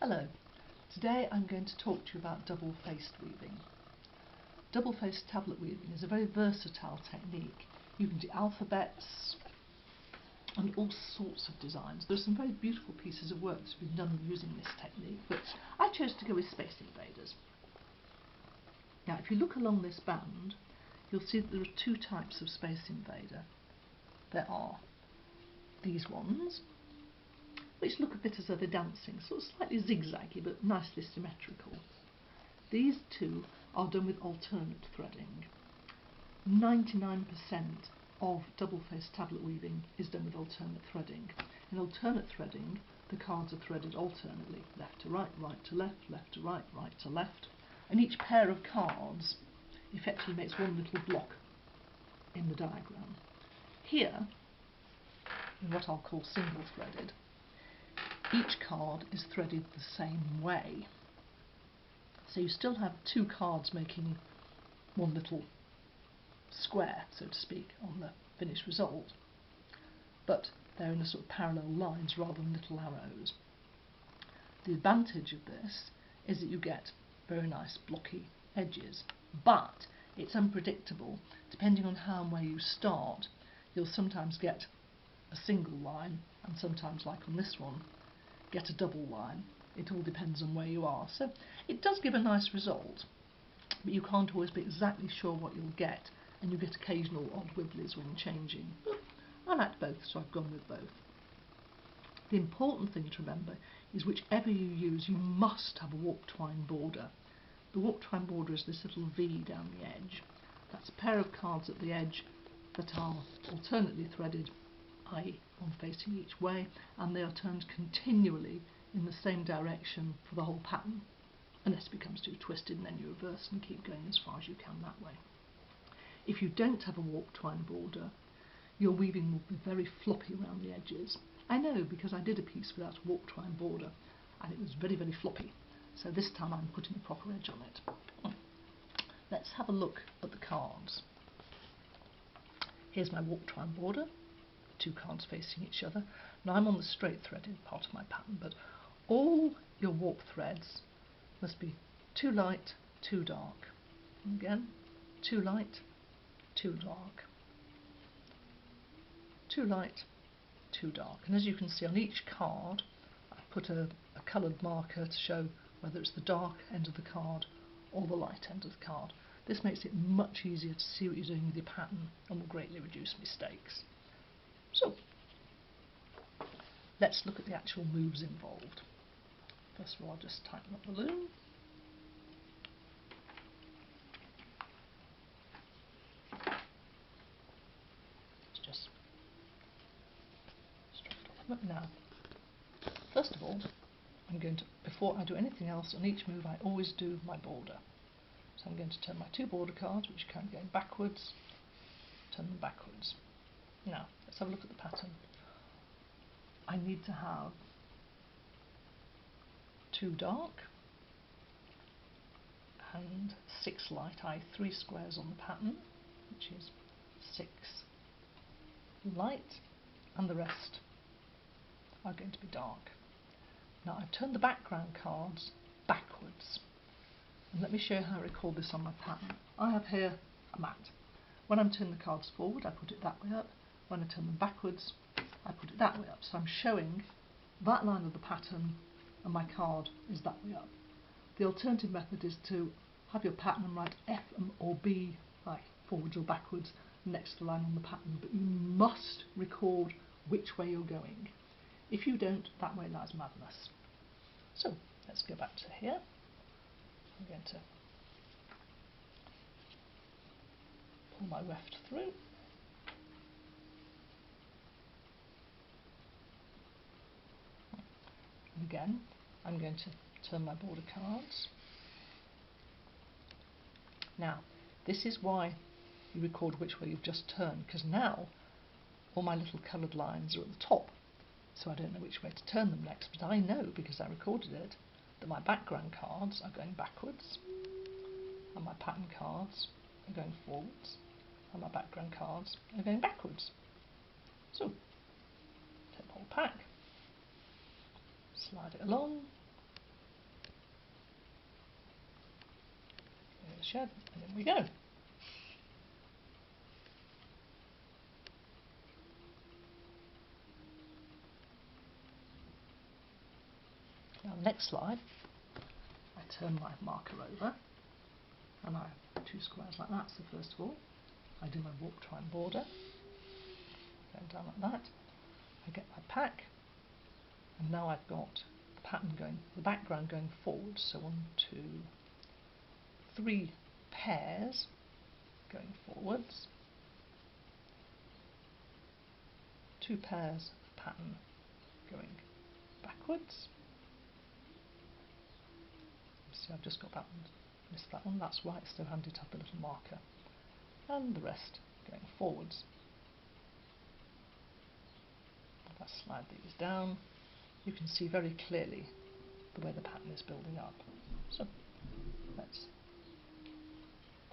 Hello, today I'm going to talk to you about double-faced weaving. Double-faced tablet weaving is a very versatile technique. You can do alphabets and all sorts of designs. There are some very beautiful pieces of work that have been done using this technique, but I chose to go with Space Invaders. Now if you look along this band, you'll see that there are two types of Space Invader. There are these ones, which look a bit as though they're dancing, sort of slightly zigzaggy but nicely symmetrical. These two are done with alternate threading. 99% of double-faced tablet weaving is done with alternate threading. In alternate threading, the cards are threaded alternately, left to right, right to left, left to right, right to left, and each pair of cards effectively makes one little block in the diagram. Here, in what I'll call single-threaded, each card is threaded the same way. So you still have two cards making one little square, so to speak, on the finished result, but they're in a sort of parallel lines rather than little arrows. The advantage of this is that you get very nice blocky edges, but it's unpredictable. Depending on how and where you start, you'll sometimes get a single line, and sometimes, like on this one, get a double line. It all depends on where you are. So it does give a nice result, but you can't always be exactly sure what you'll get, and you get occasional odd wibblies when changing. But I liked both, so I've gone with both. The important thing to remember is whichever you use, you must have a warp twine border. The warp twine border is this little V down the edge. That's a pair of cards at the edge that are alternately threaded, i.e. one facing each way, and they are turned continually in the same direction for the whole pattern, unless it becomes too twisted, and then you reverse and keep going as far as you can that way. If you don't have a warp twine border, your weaving will be very floppy around the edges. I know, because I did a piece without a warp twine border and it was very, very floppy, so this time I'm putting a proper edge on it. Let's have a look at the cards. Here's my warp twine border, two cards facing each other. Now I'm on the straight threaded part of my pattern, but all your warp threads must be too light, too dark. And again, too light, too dark, too light, too dark. And as you can see on each card, I've put a coloured marker to show whether it's the dark end of the card or the light end of the card. This makes it much easier to see what you're doing with your pattern and will greatly reduce mistakes. So, let's look at the actual moves involved. First of all, I'll just tighten up the loom. Let's just straight off. Now, first of all, I'm going to, before I do anything else on each move, I always do my border. So I'm going to turn my two border cards, which are kind of going backwards, turn them backwards. Now, let's have a look at the pattern. I need to have two dark and 6 light, i.e. 3 squares on the pattern, which is 6 light, and the rest are going to be dark. Now I've turned the background cards backwards, and let me show you how I record this on my pattern. I have here a mat. When I'm turning the cards forward, I put it that way up. When I turn them backwards, I put it that way up. So I'm showing that line of the pattern and my card is that way up. The alternative method is to have your pattern and write F or B, like forwards or backwards, next to the line on the pattern, but you must record which way you're going. If you don't, that way lies madness. So let's go back to here. I'm going to pull my weft through. And again, I'm going to turn my border cards. Now, this is why you record which way you've just turned, because now all my little coloured lines are at the top, so I don't know which way to turn them next, but I know, because I recorded it, that my background cards are going backwards, and my pattern cards are going forwards, and my background cards are going backwards. So, take the whole pack, slide it along, shed, and in we go. Now next slide, I turn my marker over and I have 2 squares like that. So first of all, I do my warp twine border, going down like that. I get my pack, and now I've got the pattern going, the background going forward. So 1, 2, 3 pairs going forwards, 2 pairs of pattern going backwards. See, I've just got that one, missed that one, that's why it's still handy to have the little marker, and the rest going forwards. If I slide these down, you can see very clearly the way the pattern is building up. So let's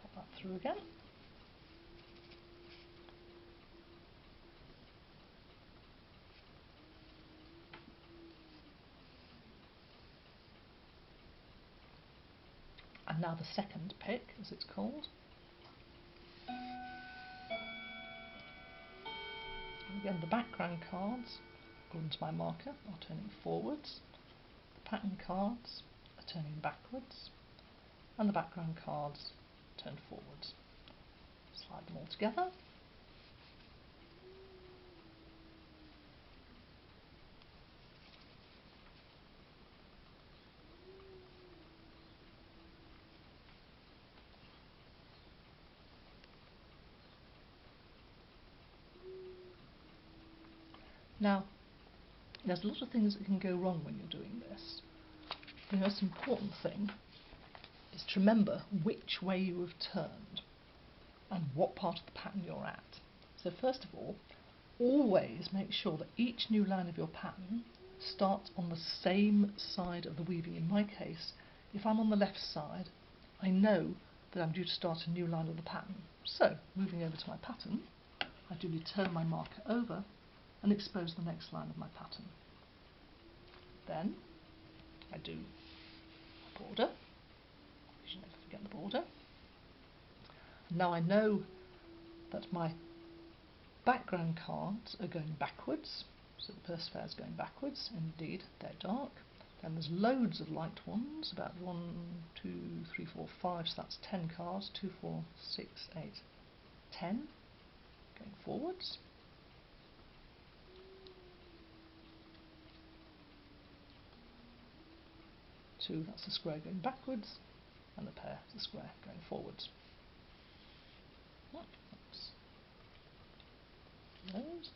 pop that through again. And now the second pick, as it's called. And again, the background cards, according to my marker, are turning forwards. The pattern cards are turning backwards. And the background cards turn forwards. Slide them all together. Now, there's a lot of things that can go wrong when you're doing this. The most important thing is to remember which way you have turned and what part of the pattern you're at. So first of all, always make sure that each new line of your pattern starts on the same side of the weaving. In my case, if I'm on the left side, I know that I'm due to start a new line of the pattern. So, moving over to my pattern, I duly turn my marker over and expose the next line of my pattern. Then I do a border. You should never forget the border. Now I know that my background cards are going backwards, so the Persephone is going backwards. Indeed, they're dark. Then there's loads of light ones, about 1, 2, 3, 4, 5, so that's 10 cards, 2, 4, 6, 8, 10, going forwards. Two, that's the square going backwards, and the pair, the square going forwards. Oops. Those.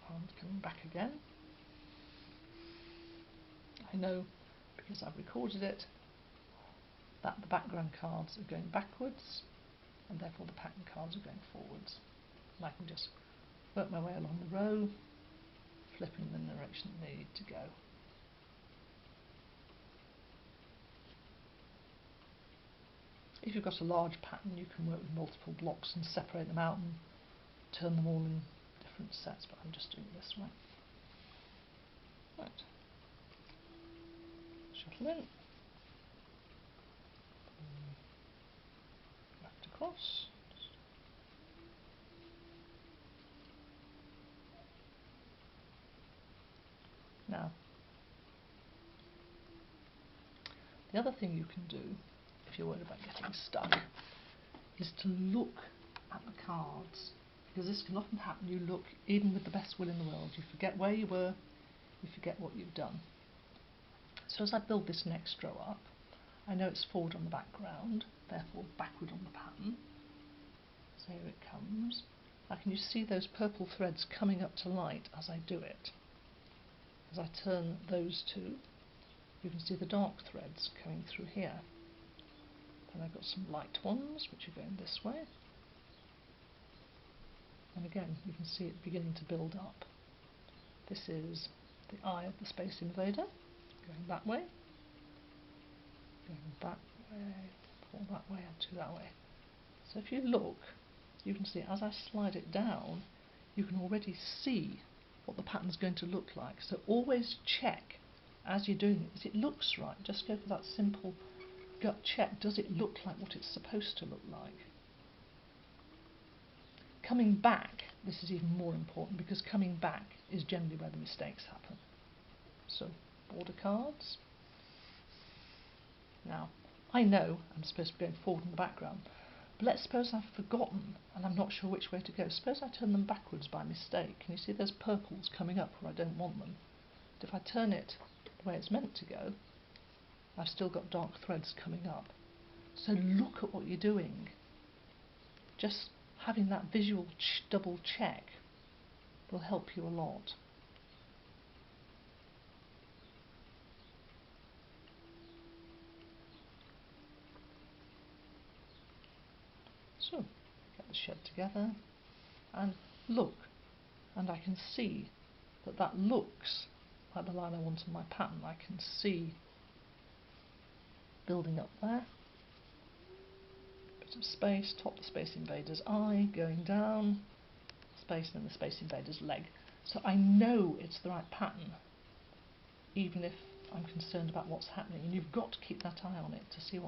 And coming back again. I know, because I've recorded it, that the background cards are going backwards, and therefore the pattern cards are going forwards. And I can just work my way along the row, flipping in the direction that they need to go. If you've got a large pattern, you can work with multiple blocks and separate them out and turn them all in different sets, but I'm just doing it this way. Right. Shuttle in. Left across. Now, the other thing you can do, if you're worried about getting stuck, is to look at the cards, because this can often happen. You look, even with the best will in the world, you forget where you were, you forget what you've done. So as I build this next row up, I know it's forward on the background, therefore backward on the pattern. So here it comes. Now can you see those purple threads coming up to light as I do it? As I turn those two, you can see the dark threads coming through here. Then I've got some light ones which are going this way. And again, you can see it beginning to build up. This is the eye of the Space Invader, going that way, going that way, 4 that way, and 2 that way. So if you look, you can see as I slide it down, you can already see what the pattern's going to look like. So always check as you're doing it, it looks right. Just go for that simple gut check. Does it look like what it's supposed to look like? Coming back, this is even more important, because coming back is generally where the mistakes happen. So, border cards. Now, I know I'm supposed to be going forward in the background, but let's suppose I've forgotten and I'm not sure which way to go. Suppose I turn them backwards by mistake. Can you see there's purples coming up where I don't want them? But if I turn it the way it's meant to go, I've still got dark threads coming up. So look at what you're doing. Just having that visual double check will help you a lot. So, get the shed together and look, and I can see that that looks like the line I want in my pattern. I can see building up there, bit of space, top the Space Invader's eye, going down, space, and then the Space Invader's leg. So I know it's the right pattern, even if I'm concerned about what's happening, and you've got to keep that eye on it to see what